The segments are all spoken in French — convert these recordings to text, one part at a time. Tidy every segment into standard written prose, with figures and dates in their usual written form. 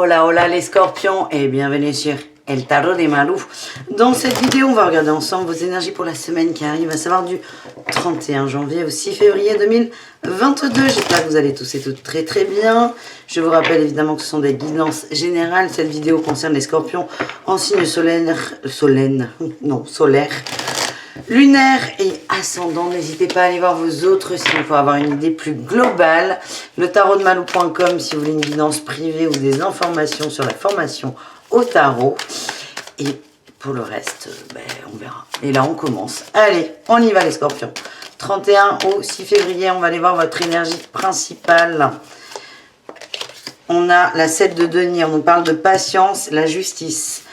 Hola hola les scorpions et bienvenue sur El Tarot des Malou. Dans cette vidéo, on va regarder ensemble vos énergies pour la semaine qui arrive, à savoir du 31 janvier au 6 février 2022. J'espère que vous allez tous et toutes très très bien. Je vous rappelle évidemment que ce sont des guidances générales. Cette vidéo concerne les scorpions en signe solaire, lunaire et ascendant. N'hésitez pas à aller voir vos autres signes pour avoir une idée plus globale. Le tarotdemalou.com si vous voulez une guidance privée ou des informations sur la formation au tarot. Et pour le reste, on verra. Et là, on commence. Allez, on y va les scorpions. 31 au 6 février, on va aller voir votre énergie principale. On a la 7 de denier, on nous parle de patience, la justice.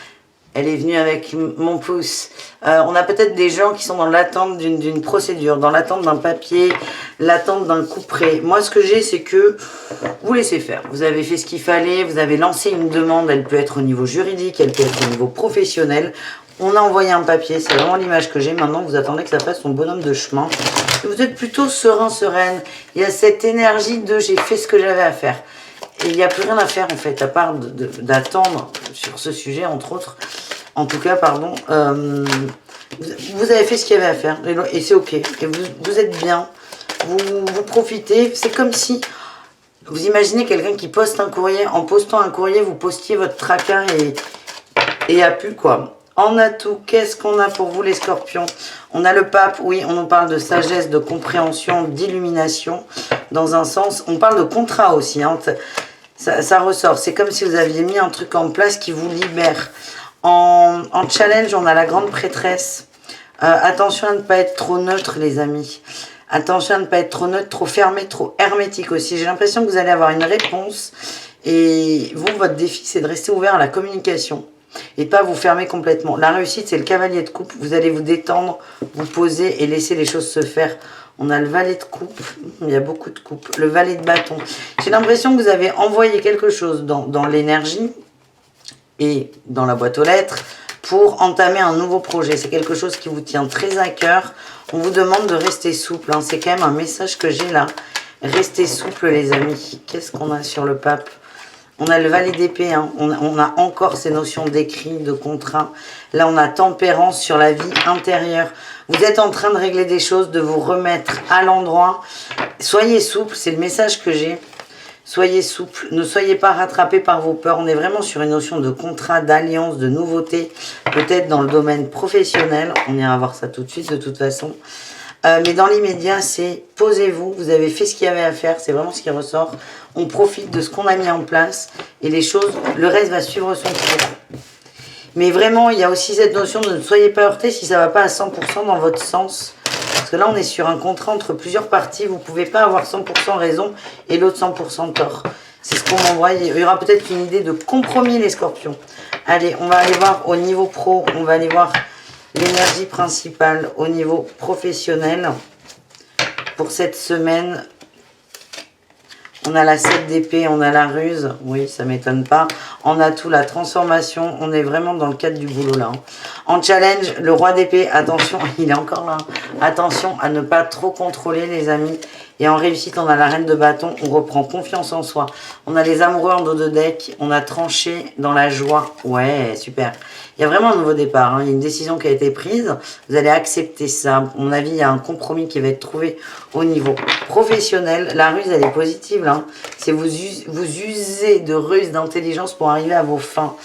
Elle est venue avec mon pouce. On a peut-être des gens qui sont dans l'attente d'une procédure, dans l'attente d'un papier, l'attente d'un coup près. Moi, ce que j'ai, c'est que vous laissez faire. Vous avez fait ce qu'il fallait, vous avez lancé une demande. Elle peut être au niveau juridique, elle peut être au niveau professionnel. On a envoyé un papier, c'est vraiment l'image que j'ai. Maintenant, vous attendez que ça fasse son bonhomme de chemin. Et vous êtes plutôt serein, sereine. Il y a cette énergie de « j'ai fait ce que j'avais à faire ». Et il n'y a plus rien à faire en fait, à part d'attendre sur ce sujet, entre autres. En tout cas, pardon, vous avez fait ce qu'il y avait à faire, et c'est ok. Et vous êtes bien, vous profitez. C'est comme si, vous imaginez quelqu'un qui poste un courrier. En postant un courrier, vous postiez votre tracas et à pu quoi. En atout, qu'est-ce qu'on a pour vous les scorpions? On a le pape, oui, on nous parle de sagesse, de compréhension, d'illumination. Dans un sens, on parle de contrat aussi, hein. Ça ressort. C'est comme si vous aviez mis un truc en place qui vous libère. En challenge, on a la grande prêtresse. Attention à ne pas être trop neutre, les amis. Attention à ne pas être trop neutre, trop fermé, trop hermétique aussi. J'ai l'impression que vous allez avoir une réponse. Et vous, votre défi, c'est de rester ouvert à la communication. Et pas vous fermer complètement. La réussite, c'est le cavalier de coupe. Vous allez vous détendre, vous poser et laisser les choses se faire. On a le valet de coupe. Il y a beaucoup de coupes. Le valet de bâton. J'ai l'impression que vous avez envoyé quelque chose dans l'énergie et dans la boîte aux lettres pour entamer un nouveau projet. C'est quelque chose qui vous tient très à cœur. On vous demande de rester souple, hein. C'est quand même un message que j'ai là. Restez souple, les amis. Qu'est-ce qu'on a sur le pape? On a le valet d'épée, hein. On a encore ces notions d'écrit, de contrat. Là, on a tempérance sur la vie intérieure. Vous êtes en train de régler des choses, de vous remettre à l'endroit. Soyez souple, c'est le message que j'ai. Soyez souple, ne soyez pas rattrapés par vos peurs. On est vraiment sur une notion de contrat, d'alliance, de nouveauté. Peut-être dans le domaine professionnel. On ira voir ça tout de suite, de toute façon. Mais dans l'immédiat, c'est posez-vous. Vous avez fait ce qu'il y avait à faire. C'est vraiment ce qui ressort. On profite de ce qu'on a mis en place. Et les choses, le reste va suivre son cours. Mais vraiment, il y a aussi cette notion de ne soyez pas heurtés si ça ne va pas à 100% dans votre sens. Parce que là, on est sur un contrat entre plusieurs parties. Vous ne pouvez pas avoir 100% raison et l'autre 100% tort. C'est ce qu'on m'envoie. Il y aura peut-être une idée de compromis, les scorpions. Allez, on va aller voir au niveau pro. On va aller voir l'énergie principale au niveau professionnel. Pour cette semaine, on a la 7 d'épée, on a la ruse. Oui, ça ne m'étonne pas. On a tout, la transformation. On est vraiment dans le cadre du boulot là. En challenge, le roi d'épée, attention, il est encore là. Attention à ne pas trop contrôler, les amis. Et en réussite, on a la reine de bâton. On reprend confiance en soi. On a les amoureux en dos de deck. On a tranché dans la joie. Ouais, super. Il y a vraiment un nouveau départ, hein. Il y a une décision qui a été prise. Vous allez accepter ça. À mon avis, il y a un compromis qui va être trouvé au niveau professionnel. La ruse, elle est positive, là. C'est vous usez de ruse, d'intelligence pour arriver à vos fins.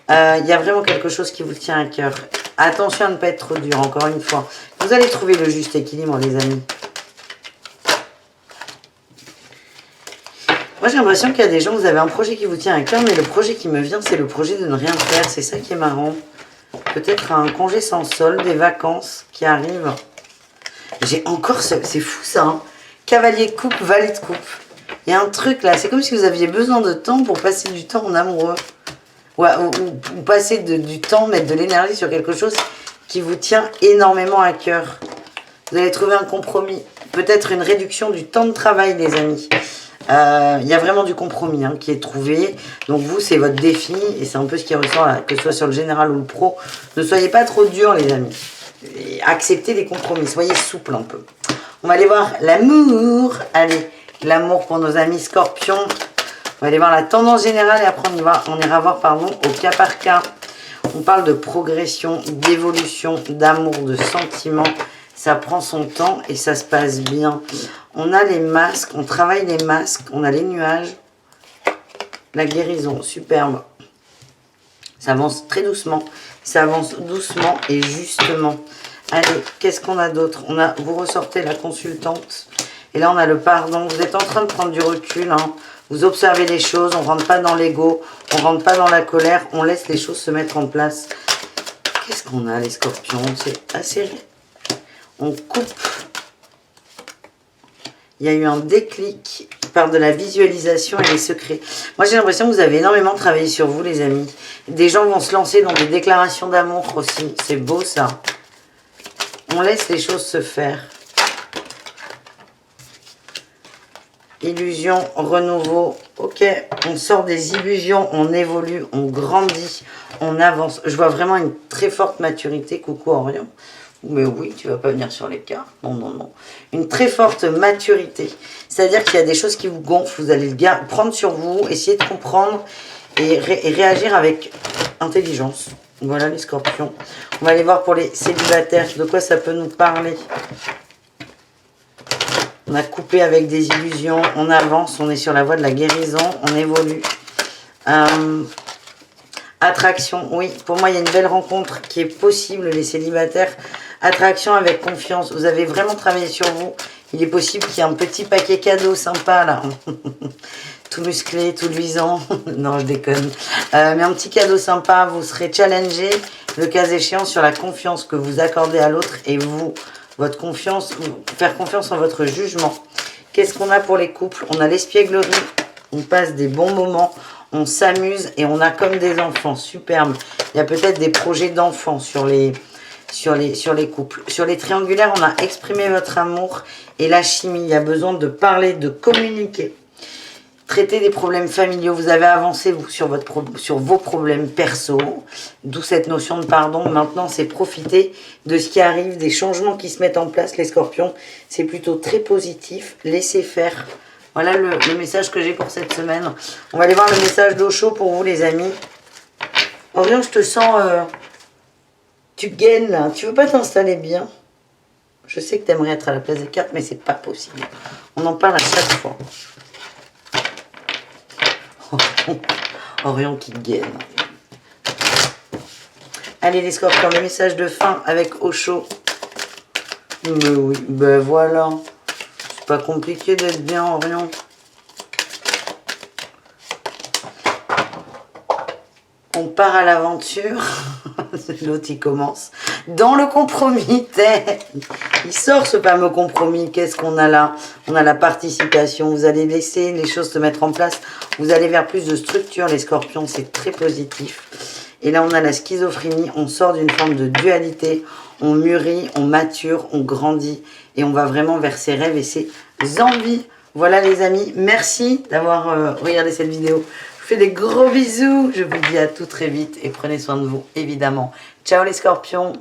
Il y a vraiment quelque chose qui vous tient à cœur. Attention à ne pas être trop dur, encore une fois. Vous allez trouver le juste équilibre, les amis. Moi, j'ai l'impression qu'il y a des gens, vous avez un projet qui vous tient à cœur, mais le projet qui me vient, c'est le projet de ne rien faire. C'est ça qui est marrant. Peut-être un congé sans solde, des vacances qui arrivent. J'ai encore, c'est fou ça, hein. Cavalier de coupe, valet de coupe. Il y a un truc là, c'est comme si vous aviez besoin de temps pour passer du temps en amoureux. Ouais, ou passer du temps, mettre de l'énergie sur quelque chose qui vous tient énormément à cœur. Vous allez trouver un compromis. Peut-être une réduction du temps de travail, les amis. Il y a vraiment du compromis, hein, qui est trouvé. Donc vous, c'est votre défi. Et c'est un peu ce qui ressort, là, que ce soit sur le général ou le pro. Ne soyez pas trop durs, les amis. Et acceptez les compromis. Soyez souple un peu. On va aller voir l'amour. Allez, l'amour pour nos amis scorpions. va aller voir la tendance générale et après on ira voir pardon, au cas par cas. On parle de progression, d'évolution, d'amour, de sentiments. Ça prend son temps et ça se passe bien. On a les masques, on travaille les masques, on a les nuages. La guérison, superbe. Ça avance très doucement. Ça avance doucement et justement. Allez, qu'est-ce qu'on a d'autre? Vous ressortez la consultante. Et là, on a le pardon. Vous êtes en train de prendre du recul. Hein. Vous observez les choses. On ne rentre pas dans l'ego. On ne rentre pas dans la colère. On laisse les choses se mettre en place. Qu'est-ce qu'on a, les scorpions? C'est assez... On coupe. Il y a eu un déclic par de la visualisation et les secrets. Moi, j'ai l'impression que vous avez énormément travaillé sur vous, les amis. Des gens vont se lancer dans des déclarations d'amour aussi. C'est beau, ça. On laisse les choses se faire. Illusion, renouveau. Ok, on sort des illusions, on évolue, on grandit, on avance. Je vois vraiment une très forte maturité. Coucou Orion. Mais oui, tu vas pas venir sur les cartes. Non, non, non. Une très forte maturité. C'est-à-dire qu'il y a des choses qui vous gonflent. Vous allez le prendre sur vous, essayer de comprendre et réagir avec intelligence. Voilà les scorpions. On va aller voir pour les célibataires de quoi ça peut nous parler. On a coupé avec des illusions. On avance. On est sur la voie de la guérison. On évolue. Attraction, oui, pour moi il y a une belle rencontre qui est possible, les célibataires. Attraction avec confiance, vous avez vraiment travaillé sur vous. Il est possible qu'il y ait un petit paquet cadeau sympa là. Tout musclé, tout luisant. Non, je déconne. Mais un petit cadeau sympa, vous serez challengé, le cas échéant, sur la confiance que vous accordez à l'autre et vous, votre confiance, faire confiance en votre jugement. Qu'est-ce qu'on a pour les couples? On a l'espièglerie, on passe des bons moments. On s'amuse et on a comme des enfants. Superbe. Il y a peut-être des projets d'enfants sur les couples. Sur les triangulaires, on a exprimé votre amour et la chimie. Il y a besoin de parler, de communiquer. Traiter des problèmes familiaux. Vous avez avancé vous, sur vos problèmes perso. D'où cette notion de pardon. Maintenant, c'est profiter de ce qui arrive, des changements qui se mettent en place. Les scorpions, c'est plutôt très positif. Laissez faire. Voilà le message que j'ai pour cette semaine. On va aller voir le message d'Osho pour vous, les amis. Orion, je te sens... tu gaines, là. Tu veux pas t'installer bien? Je sais que tu aimerais être à la place des cartes, mais c'est pas possible. On en parle à chaque fois. Orion qui gaine. Allez, les scorpions, le message de fin avec Osho. Mais oui, ben voilà. Pas compliqué d'être bien, Orion. On part à l'aventure. L'autre, il commence. Dans le compromis. Il sort ce fameux compromis. Qu'est-ce qu'on a là? On a la participation. Vous allez laisser les choses se mettre en place. Vous allez vers plus de structure, les scorpions. C'est très positif. Et là, on a la schizophrénie. On sort d'une forme de dualité. On mûrit, on mature, on grandit. Et on va vraiment vers ses rêves et ses envies. Voilà les amis, merci d'avoir regardé cette vidéo. Je vous fais des gros bisous. Je vous dis à tout très vite et prenez soin de vous, évidemment. Ciao les scorpions.